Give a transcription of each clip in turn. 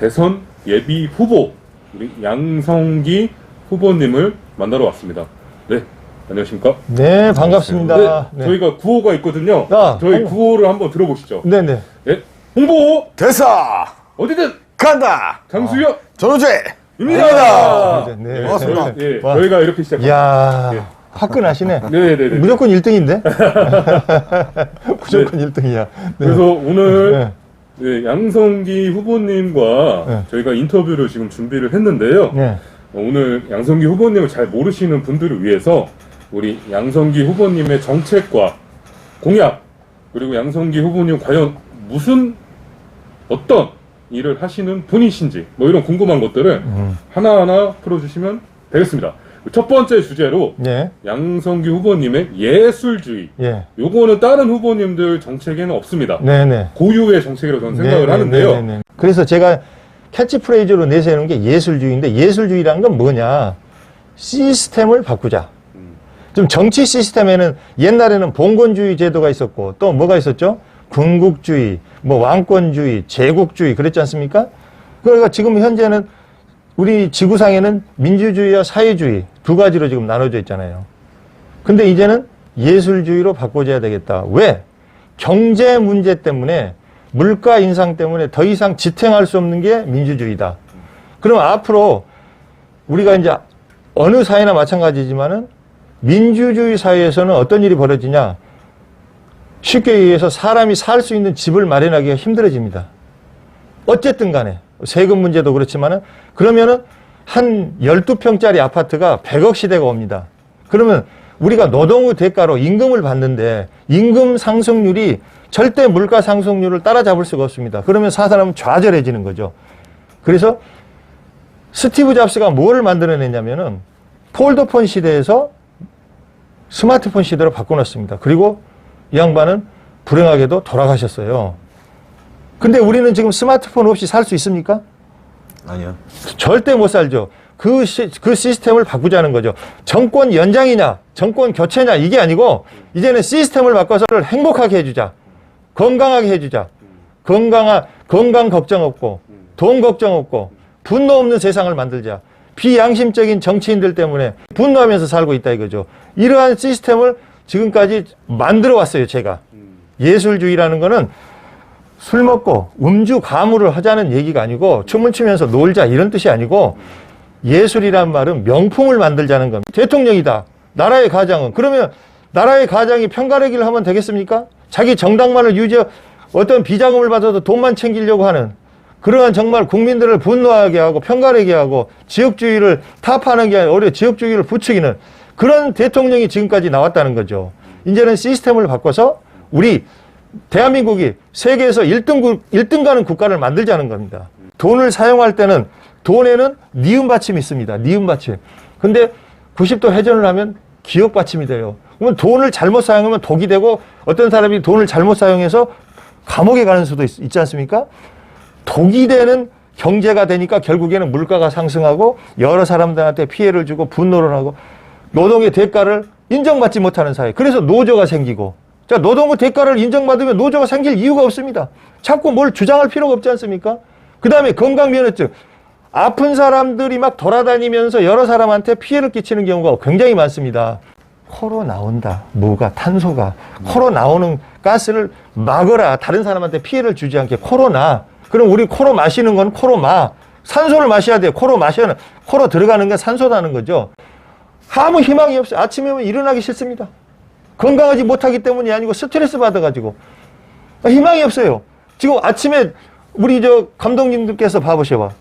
대선 예비 후보 우리 양성기 후보님을 만나러 왔습니다. 네, 안녕하십니까? 네, 반갑습니다. 네, 저희가 구호가 있거든요. 아, 저희 구호를 한번 들어보시죠. 네네. 네, 홍보 대사 어디든 간다. 장수혁 전우재입니다. 네. 반갑습니다. 예, 와. 저희가 이렇게 시작합니다. 이야, 네. 화끈하시네. 네네네. 무조건 1등인데? 무조건 1등이야. 그래서 오늘 네, 양성기 후보님과 네. 저희가 인터뷰를 지금 준비를 했는데요. 네. 오늘 양성기 후보님을 잘 모르시는 분들을 위해서 우리 양성기 후보님의 정책과 공약 그리고 양성기 후보님 과연 무슨 어떤 일을 하시는 분이신지 뭐 이런 궁금한 것들을 하나하나 풀어주시면 되겠습니다. 첫 번째 주제로 네. 양성기 후보님의 예술주의. 예. 요거는 다른 후보님들 정책에는 없습니다. 네네. 고유의 정책이라고 저는 생각을 하는데요. 네네네. 그래서 제가 캐치프레이즈로 내세우는 게 예술주의인데, 예술주의라는 건 뭐냐? 시스템을 바꾸자. 좀 정치 시스템에는 옛날에는 봉건주의 제도가 있었고, 또 뭐가 있었죠? 군국주의, 뭐 왕권주의, 제국주의, 그랬지 않습니까? 그러니까 지금 현재는 우리 지구상에는 민주주의와 사회주의 두 가지로 지금 나눠져 있잖아요. 근데 이제는 예술주의로 바꿔줘야 되겠다. 왜? 경제 문제 때문에, 물가 인상 때문에 더 이상 지탱할 수 없는 게 민주주의다. 그럼 앞으로 우리가 이제 어느 사회나 마찬가지지만은 민주주의 사회에서는 어떤 일이 벌어지냐? 쉽게 얘기해서 사람이 살 수 있는 집을 마련하기가 힘들어집니다. 어쨌든 간에 세금 문제도 그렇지만은 그러면은 한 12평짜리 아파트가 100억 시대가 옵니다. 그러면 우리가 노동의 대가로 임금을 받는데 임금 상승률이 절대 물가 상승률을 따라잡을 수가 없습니다. 그러면 사람은 좌절해지는 거죠. 그래서 스티브 잡스가 뭐를 만들어냈냐면은 폴더폰 시대에서 스마트폰 시대로 바꿔놨습니다. 그리고 이 양반은 불행하게도 돌아가셨어요. 근데 우리는 지금 스마트폰 없이 살 수 있습니까? 아니요. 절대 못 살죠. 그 시스템을 바꾸자는 거죠. 정권 연장이냐, 정권 교체냐, 이게 아니고, 이제는 시스템을 바꿔서 행복하게 해주자. 건강하게 해주자. 건강 걱정 없고, 돈 걱정 없고, 분노 없는 세상을 만들자. 비양심적인 정치인들 때문에 분노하면서 살고 있다 이거죠. 이러한 시스템을 지금까지 만들어 왔어요, 제가. 예술주의라는 거는 술 먹고 음주 가무를 하자는 얘기가 아니고 춤을 추면서 놀자 이런 뜻이 아니고 예술이란 말은 명품을 만들자는 겁니다. 대통령이다. 나라의 가장은. 그러면 나라의 가장이 편가르기를 하면 되겠습니까? 자기 정당만을 어떤 비자금을 받아도 돈만 챙기려고 하는 그러한 정말 국민들을 분노하게 하고 편가르게 하고 지역주의를 타파하는 게 아니라 오히려 지역주의를 부추기는 그런 대통령이 지금까지 나왔다는 거죠. 이제는 시스템을 바꿔서 우리 대한민국이 세계에서 1등 가는 국가를 만들자는 겁니다. 돈을 사용할 때는 돈에는 니은 받침이 있습니다. 니은 받침. 근데 90도 회전을 하면 기억 받침이 돼요. 그러면 돈을 잘못 사용하면 독이 되고 어떤 사람이 돈을 잘못 사용해서 감옥에 가는 수도 있지 않습니까? 독이 되는 경제가 되니까 결국에는 물가가 상승하고 여러 사람들한테 피해를 주고 분노를 하고 노동의 대가를 인정받지 못하는 사회. 그래서 노조가 생기고 자, 노동의 대가를 인정받으면 노조가 생길 이유가 없습니다. 자꾸 뭘 주장할 필요가 없지 않습니까? 그 다음에 건강면허증. 아픈 사람들이 막 돌아다니면서 여러 사람한테 피해를 끼치는 경우가 굉장히 많습니다. 코로 나온다. 뭐가 탄소가. 코로 나오는 가스를 막으라. 다른 사람한테 피해를 주지 않게 코로 나. 그럼 우리 코로 마시는 건 코로 마. 산소를 마셔야 돼요. 코로 마셔는 코로 들어가는 게 산소라는 거죠. 아무 희망이 없어요. 아침에 오면 일어나기 싫습니다. 건강하지 못하기 때문이 아니고 스트레스 받아가지고 희망이 없어요. 지금 아침에 우리 감독님들께서 봐보셔봐.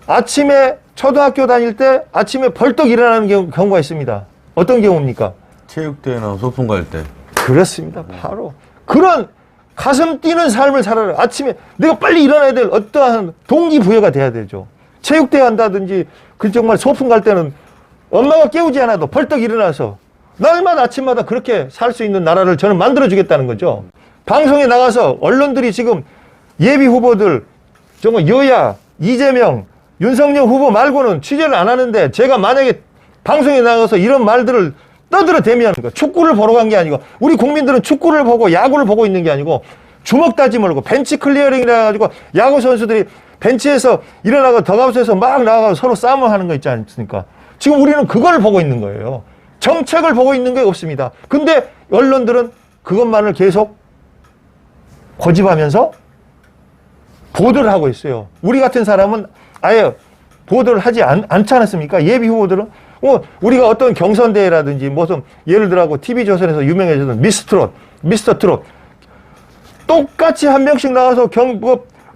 아침에 초등학교 다닐 때 아침에 벌떡 일어나는 경우가 있습니다. 어떤 경우입니까? 체육대회나 소풍 갈 때. 그렇습니다. 바로 그런 가슴 뛰는 삶을 살아라. 아침에 내가 빨리 일어나야 될 어떠한 동기부여가 돼야 되죠. 체육대회 한다든지 그 정말 소풍 갈 때는 엄마가 깨우지 않아도 벌떡 일어나서 날마다 아침마다 그렇게 살 수 있는 나라를 저는 만들어주겠다는 거죠. 방송에 나가서 언론들이 지금 예비 후보들 정말 여야 이재명 윤석열 후보 말고는 취재를 안 하는데 제가 만약에 방송에 나가서 이런 말들을 떠들어대면 축구를 보러 간 게 아니고 우리 국민들은 축구를 보고 야구를 보고 있는 게 아니고 주먹 다지 말고 벤치 클리어링이라 가지고 야구 선수들이 벤치에서 일어나고 덕아웃에서 막 나가고 서로 싸움을 하는 거 있지 않습니까? 지금 우리는 그걸 보고 있는 거예요. 정책을 보고 있는 게 없습니다. 근데 언론들은 그것만을 계속 고집하면서 보도를 하고 있어요. 우리 같은 사람은 아예 보도를 하지 않지 않았습니까? 예비 후보들은 우리가 어떤 경선대회라든지 무슨 예를 들어 TV조선에서 유명해졌던 미스터 트롯 똑같이 한 명씩 나와서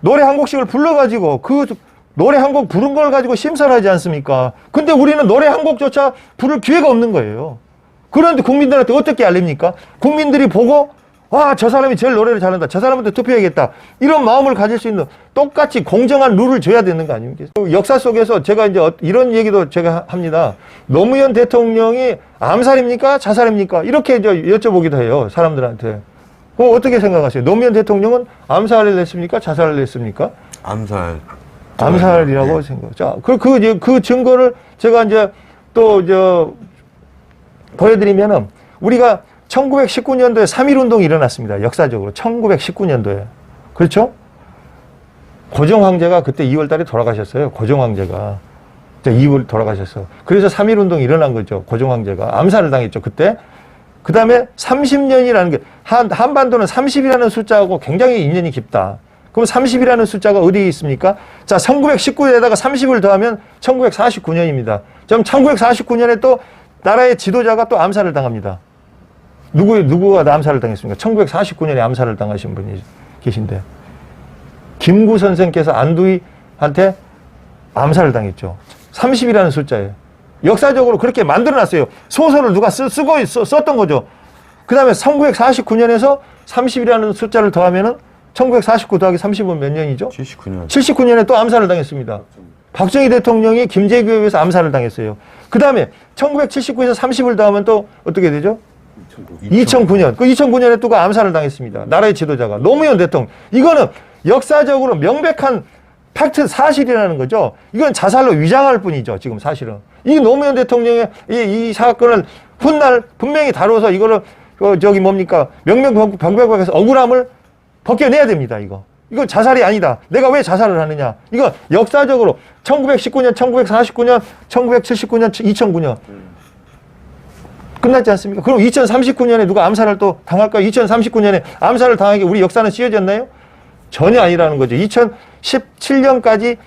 노래 한 곡씩을 불러가지고 그 노래 한 곡 부른 걸 가지고 심사를 하지 않습니까? 근데 우리는 노래 한 곡조차 부를 기회가 없는 거예요. 그런데 국민들한테 어떻게 알립니까? 국민들이 보고 와, 저 사람이 제일 노래를 잘한다. 저 사람한테 투표해야겠다. 이런 마음을 가질 수 있는 똑같이 공정한 룰을 줘야 되는 거 아닙니까? 역사 속에서 제가 이제 이런 얘기도 제가 합니다. 노무현 대통령이 암살입니까? 자살입니까? 이렇게 이제 여쭤보기도 해요. 사람들한테. 어떻게 생각하세요? 노무현 대통령은 암살을 했습니까? 자살을 했습니까? 암살이라고 네. 생각. 자, 그 증거를 제가 이제 또 보여드리면은 우리가 1919년도에 3.1운동이 일어났습니다. 역사적으로. 1919년도에. 그렇죠? 고종 황제가 그때 2월 달에 돌아가셨어요. 고종 황제가. 2월 돌아가셨어. 그래서 3.1운동이 일어난 거죠. 고종 황제가. 암살을 당했죠. 그때. 그 다음에 30년이라는 게, 한반도는 30이라는 숫자하고 굉장히 인연이 깊다. 그럼 30이라는 숫자가 어디에 있습니까? 자, 1919에다가 30을 더하면 1949년입니다. 그럼 1949년에 또 나라의 지도자가 또 암살을 당합니다. 누구가 암살을 당했습니까? 1949년에 암살을 당하신 분이 계신데. 김구 선생께서 안두희한테 암살을 당했죠. 30이라는 숫자예요. 역사적으로 그렇게 만들어놨어요. 소설을 누가 썼던 거죠. 그 다음에 1949년에서 30이라는 숫자를 더하면은 1949 더하기 30은 몇 년이죠? 79년. 79년에 또 암살을 당했습니다. 박정희 대통령이 김재규에 의해서 암살을 당했어요. 그 다음에 1979에서 30을 더하면 또 어떻게 되죠? 2009년. 그 2009년에 또 암살을 당했습니다. 나라의 지도자가. 노무현 대통령. 이거는 역사적으로 명백한 팩트 사실이라는 거죠. 이건 자살로 위장할 뿐이죠. 지금 사실은. 이 노무현 대통령의 이 사건을 훗날 분명히 다뤄서 이거를 명명백백해서 억울함을 벗겨내야 됩니다. 이거 자살이 아니다. 내가 왜 자살을 하느냐. 이거 역사적으로 1919년, 1949년, 1979년, 2009년 끝났지 않습니까? 그럼 2039년에 누가 암살을 또 당할까요? 2039년에 암살을 당하게 우리 역사는 씌워졌나요? 전혀 아니라는 거죠. 2017년까지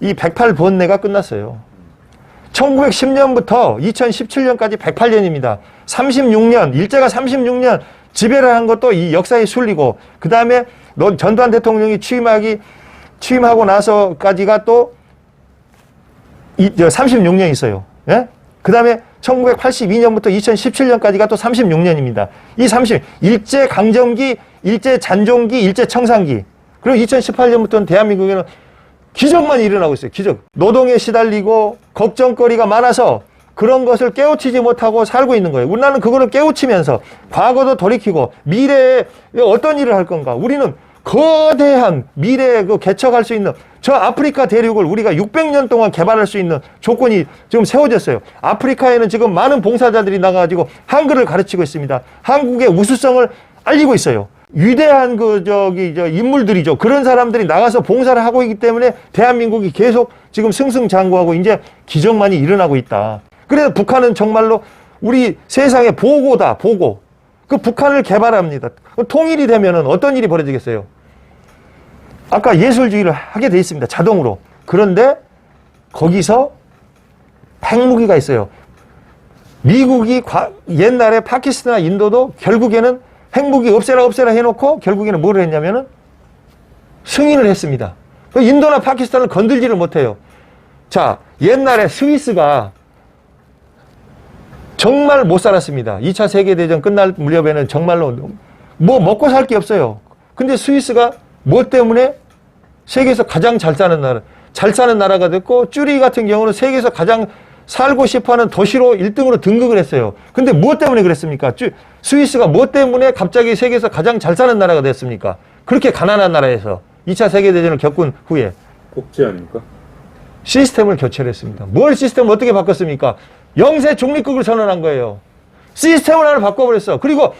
이 108번뇌가 끝났어요. 1910년부터 2017년까지 108년입니다. 36년, 일제가 36년 지배를 한 것도 이 역사에 술리고, 그 다음에 전두환 대통령이 취임하고 나서까지가 또 36년 있어요. 예? 그 다음에 1982년부터 2017년까지가 또 36년입니다. 이 일제 강점기, 일제 잔종기, 일제 청산기. 그리고 2018년부터는 대한민국에는 기적만 일어나고 있어요. 기적. 노동에 시달리고 걱정거리가 많아서 그런 것을 깨우치지 못하고 살고 있는 거예요. 우리나라는 그거를 깨우치면서 과거도 돌이키고 미래에 어떤 일을 할 건가. 우리는 거대한 미래에 개척할 수 있는 저 아프리카 대륙을 우리가 600년 동안 개발할 수 있는 조건이 지금 세워졌어요. 아프리카에는 지금 많은 봉사자들이 나가가지고 한글을 가르치고 있습니다. 한국의 우수성을 알리고 있어요. 위대한 인물들이죠. 그런 사람들이 나가서 봉사를 하고 있기 때문에 대한민국이 계속 지금 승승장구하고 이제 기적만이 일어나고 있다. 그래서 북한은 정말로 우리 세상의 보고다, 보고. 그 북한을 개발합니다. 통일이 되면은 어떤 일이 벌어지겠어요? 아까 예술주의를 하게 돼 있습니다. 자동으로. 그런데 거기서 핵무기가 있어요. 미국이 옛날에 파키스탄이나 인도도 결국에는 핵무기 없애라 해놓고 결국에는 뭘 했냐면은 승인을 했습니다. 인도나 파키스탄을 건들지를 못해요. 자, 옛날에 스위스가 정말 못 살았습니다. 2차 세계대전 끝날 무렵에는 정말로 뭐 먹고 살 게 없어요. 근데 스위스가 뭐 때문에 세계에서 가장 잘 사는 나라가 됐고, 쭈리 같은 경우는 세계에서 가장 살고 싶어하는 도시로 1등으로 등극을 했어요. 근데 무엇 때문에 그랬습니까? 스위스가 무엇 때문에 갑자기 세계에서 가장 잘 사는 나라가 됐습니까? 그렇게 가난한 나라에서 2차 세계대전을 겪은 후에. 복지 아닙니까? 시스템을 교체를 했습니다. 뭘 시스템을 어떻게 바꿨습니까? 영세 중립국을 선언한 거예요. 시스템을 하나 바꿔버렸어. 그리고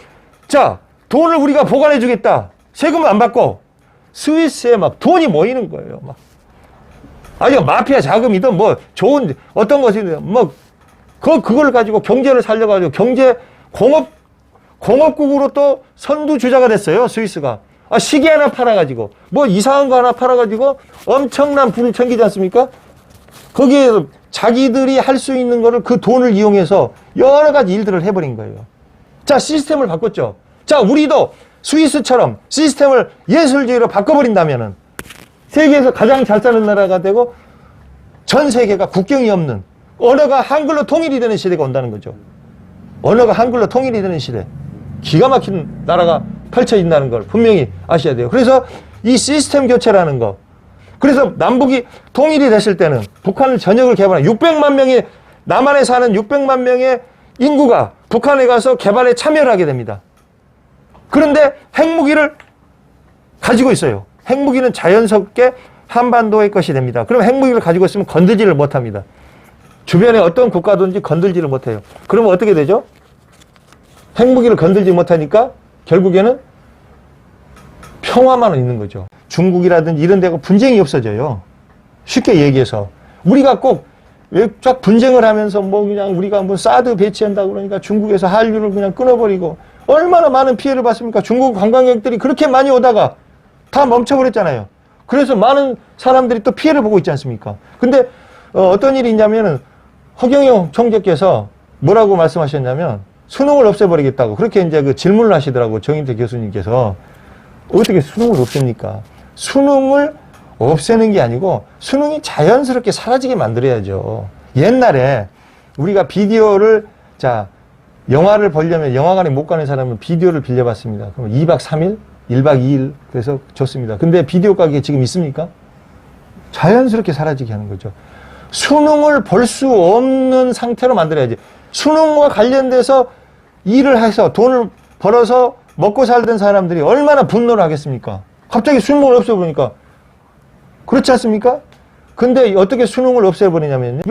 자, 돈을 우리가 보관해 주겠다. 세금을 안 받고 스위스에 막 돈이 모이는 거예요. 막 아니, 마피아 자금이든 뭐 좋은 어떤 것이든 뭐 그걸 가지고 경제를 살려가지고 공업국으로 또 선두주자가 됐어요, 스위스가. 시계 하나 팔아가지고, 뭐 이상한 거 하나 팔아가지고 엄청난 부를 챙기지 않습니까? 거기에 자기들이 할 수 있는 거를 그 돈을 이용해서 여러 가지 일들을 해버린 거예요. 자, 시스템을 바꿨죠. 자, 우리도 스위스처럼 시스템을 예술주의로 바꿔버린다면은 세계에서 가장 잘 사는 나라가 되고 전 세계가 국경이 없는 언어가 한글로 통일이 되는 시대가 온다는 거죠. 언어가 한글로 통일이 되는 시대. 기가 막힌 나라가 펼쳐진다는 걸 분명히 아셔야 돼요. 그래서 이 시스템 교체라는 거. 그래서 남북이 통일이 됐을 때는 북한을 전역을 개발한 600만 명이 남한에 사는 600만 명의 인구가 북한에 가서 개발에 참여를 하게 됩니다. 그런데 핵무기를 가지고 있어요. 핵무기는 자연스럽게 한반도의 것이 됩니다. 그럼 핵무기를 가지고 있으면 건들지를 못합니다. 주변에 어떤 국가든지 건들지를 못해요. 그러면 어떻게 되죠? 핵무기를 건들지 못하니까 결국에는 평화만 있는 거죠. 중국이라든지 이런 데가 분쟁이 없어져요. 쉽게 얘기해서. 우리가 꼭 쫙 분쟁을 하면서 뭐 그냥 우리가 뭐 사드 배치한다고 그러니까 중국에서 한류를 그냥 끊어버리고 얼마나 많은 피해를 봤습니까? 중국 관광객들이 그렇게 많이 오다가 다 멈춰버렸잖아요. 그래서 많은 사람들이 또 피해를 보고 있지 않습니까? 근데 어떤 일이 있냐면은 허경영 총재께서 뭐라고 말씀하셨냐면 수능을 없애버리겠다고 그렇게 이제 그 질문을 하시더라고. 정인태 교수님께서. 어떻게 수능을 없앱니까? 수능을 없애는 게 아니고 수능이 자연스럽게 사라지게 만들어야죠. 옛날에 우리가 비디오를 영화를 보려면 영화관에 못 가는 사람은 비디오를 빌려봤습니다. 그럼 2박 3일? 1박 2일? 그래서 좋습니다. 근데 비디오 가게 지금 있습니까? 자연스럽게 사라지게 하는 거죠. 수능을 볼 수 없는 상태로 만들어야지. 수능과 관련돼서 일을 해서 돈을 벌어서 먹고 살던 사람들이 얼마나 분노를 하겠습니까? 갑자기 수능을 없애버리니까. 그렇지 않습니까? 근데 어떻게 수능을 없애버리냐면,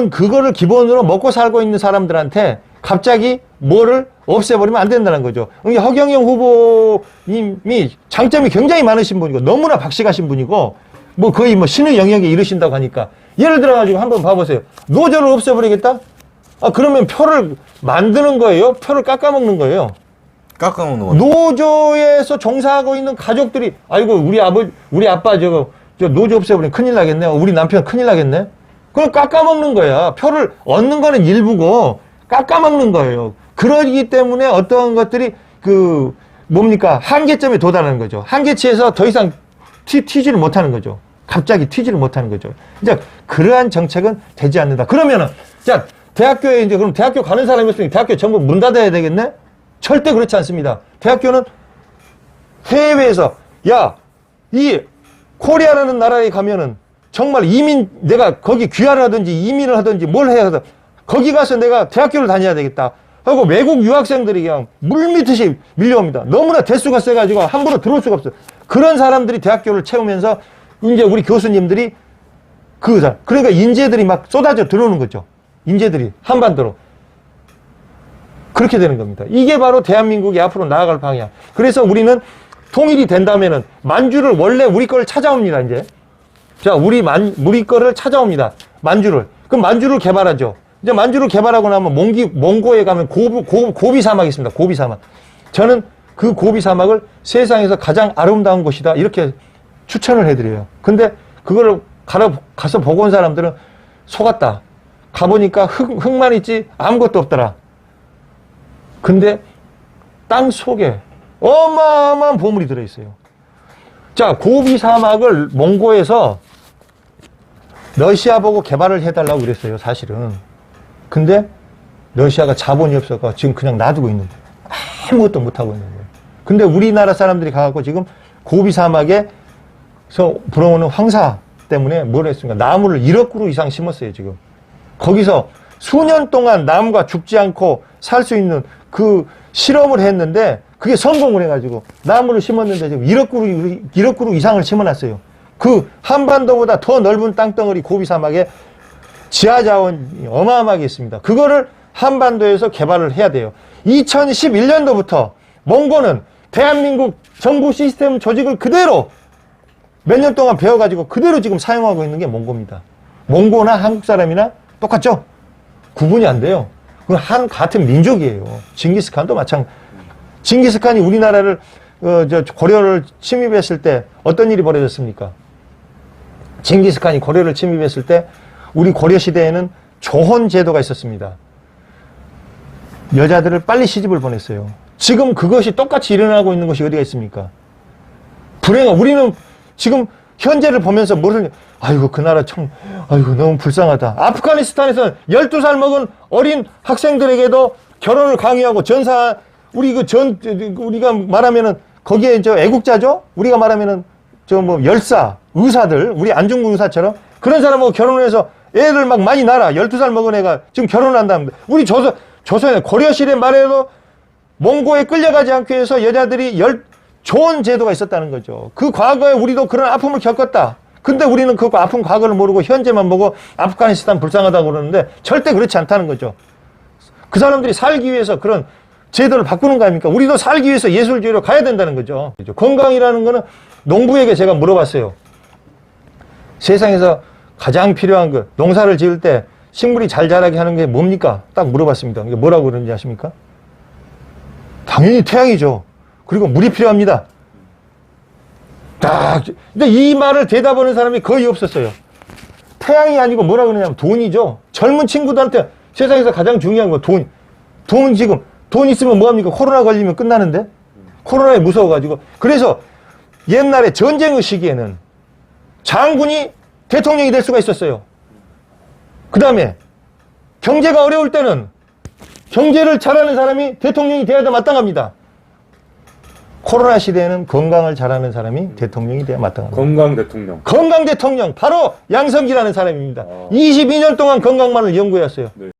그거를 기본으로 먹고 살고 있는 사람들한테 갑자기 뭐를 없애버리면 안 된다는 거죠. 그러니까 허경영 후보님이 장점이 굉장히 많으신 분이고, 너무나 박식하신 분이고, 뭐 거의 뭐 신의 영역에 이르신다고 하니까. 예를 들어가지고 한번 봐보세요. 노조를 없애버리겠다? 그러면 표를 만드는 거예요? 표를 깎아먹는 거예요? 깎아먹는 거. 노조에서 종사하고 있는 가족들이, 아이고, 우리 아빠 저 노조 없애버리면 큰일 나겠네. 우리 남편 큰일 나겠네. 그럼 깎아먹는 거야. 표를 얻는 거는 일부고, 깎아먹는 거예요. 그러기 때문에 어떤 것들이, 한계점에 도달하는 거죠. 한계치에서 더 이상 튀지를 못하는 거죠. 갑자기 튀지를 못하는 거죠. 이제 그러한 정책은 되지 않는다. 그러면은, 대학교에 이제 그럼 대학교 가는 사람이 있으면 대학교 전부 문 닫아야 되겠네? 절대 그렇지 않습니다. 대학교는 해외에서, 이 코리아라는 나라에 가면은 정말 내가 거기 귀화를 하든지 이민을 하든지 뭘 해야 하든 거기 가서 내가 대학교를 다녀야 되겠다 하고 외국 유학생들이 그냥 물밀듯이 밀려옵니다. 너무나 대수가 세가지고 함부로 들어올 수가 없어요. 그런 사람들이 대학교를 채우면서 이제 우리 교수님들이 그러니까 인재들이 막 쏟아져 들어오는 거죠. 인재들이 한반도로. 그렇게 되는 겁니다. 이게 바로 대한민국이 앞으로 나아갈 방향. 그래서 우리는 통일이 된다면은 만주를 원래 우리 거를 찾아옵니다, 이제. 우리 거를 찾아옵니다. 만주를. 그럼 만주를 개발하죠. 이제 만주를 개발하고 나면 몽고에 가면 고비 사막이 있습니다. 고비 사막. 저는 그 고비 사막을 세상에서 가장 아름다운 곳이다. 이렇게 추천을 해드려요. 근데 그걸 가서 보고 온 사람들은 속았다. 가보니까 흙만 있지 아무것도 없더라. 근데 땅 속에 어마어마한 보물이 들어있어요. 고비 사막을 몽고에서 러시아 보고 개발을 해달라고 그랬어요, 사실은. 근데 러시아가 자본이 없어서 지금 그냥 놔두고 있는 거예요. 아무것도 못하고 있는 거예요. 근데 우리나라 사람들이 가갖고 지금 고비 사막에서 불어오는 황사 때문에 뭘 했습니까? 나무를 1억 그루 이상 심었어요, 지금. 거기서 수년 동안 나무가 죽지 않고 살 수 있는 그 실험을 했는데 그게 성공을 해가지고 나무를 심었는데 지금 1억 그루 이상을 심어놨어요. 그 한반도보다 더 넓은 땅덩어리 고비 사막에 지하 자원이 어마어마하게 있습니다. 그거를 한반도에서 개발을 해야 돼요. 2011년도부터 몽고는 대한민국 정부 시스템 조직을 그대로 몇 년 동안 배워가지고 그대로 지금 사용하고 있는 게 몽고입니다. 몽고나 한국 사람이나 똑같죠? 구분이 안 돼요. 그건 같은 민족이에요. 징기스칸도 마찬가지. 징기스칸이 우리나라를 고려를 침입했을 때 어떤 일이 벌어졌습니까? 징기스칸이 고려를 침입했을 때 우리 고려 시대에는 조혼 제도가 있었습니다. 여자들을 빨리 시집을 보냈어요. 지금 그것이 똑같이 일어나고 있는 것이 어디가 있습니까? 우리는 지금 현재를 보면서 아이고 그 나라 참 아이고 너무 불쌍하다. 아프가니스탄에서는 12살 먹은 어린 학생들에게도 결혼을 강요하고 우리가 말하면은 거기에 애국자죠? 우리가 말하면은 열사, 의사들, 우리 안중근 의사처럼 그런 사람하고 결혼을 해서 애를 막 많이 낳아. 12살 먹은 애가 지금 결혼을 한답니다. 우리 조선에 고려시대 말에도 몽고에 끌려가지 않기 위해서 여자들이 좋은 제도가 있었다는 거죠. 그 과거에 우리도 그런 아픔을 겪었다. 근데 우리는 그 아픈 과거를 모르고 현재만 보고 아프가니스탄 불쌍하다고 그러는데 절대 그렇지 않다는 거죠. 그 사람들이 살기 위해서 그런 제도를 바꾸는 거 아닙니까? 우리도 살기 위해서 예술주의로 가야 된다는 거죠. 건강이라는 거는 농부에게 제가 물어봤어요. 세상에서 가장 필요한 거, 농사를 지을 때 식물이 잘 자라게 하는 게 뭡니까? 딱 물어봤습니다. 이게 뭐라고 그러는지 아십니까? 당연히 태양이죠. 그리고 물이 필요합니다. 근데 이 말을 대답하는 사람이 거의 없었어요. 태양이 아니고 뭐라고 그러냐면 돈이죠. 젊은 친구들한테 세상에서 가장 중요한 건 돈 있으면 뭐합니까? 코로나 걸리면 끝나는데? 코로나에 무서워가지고. 그래서 옛날에 전쟁의 시기에는 장군이 대통령이 될 수가 있었어요. 그 다음에 경제가 어려울 때는 경제를 잘하는 사람이 대통령이 돼야 마땅합니다. 코로나 시대에는 건강을 잘하는 사람이 대통령이 돼야 마땅합니다. 건강 대통령. 건강 대통령 바로 양성기라는 사람입니다. 22년 동안 건강만을 연구해왔어요. 네.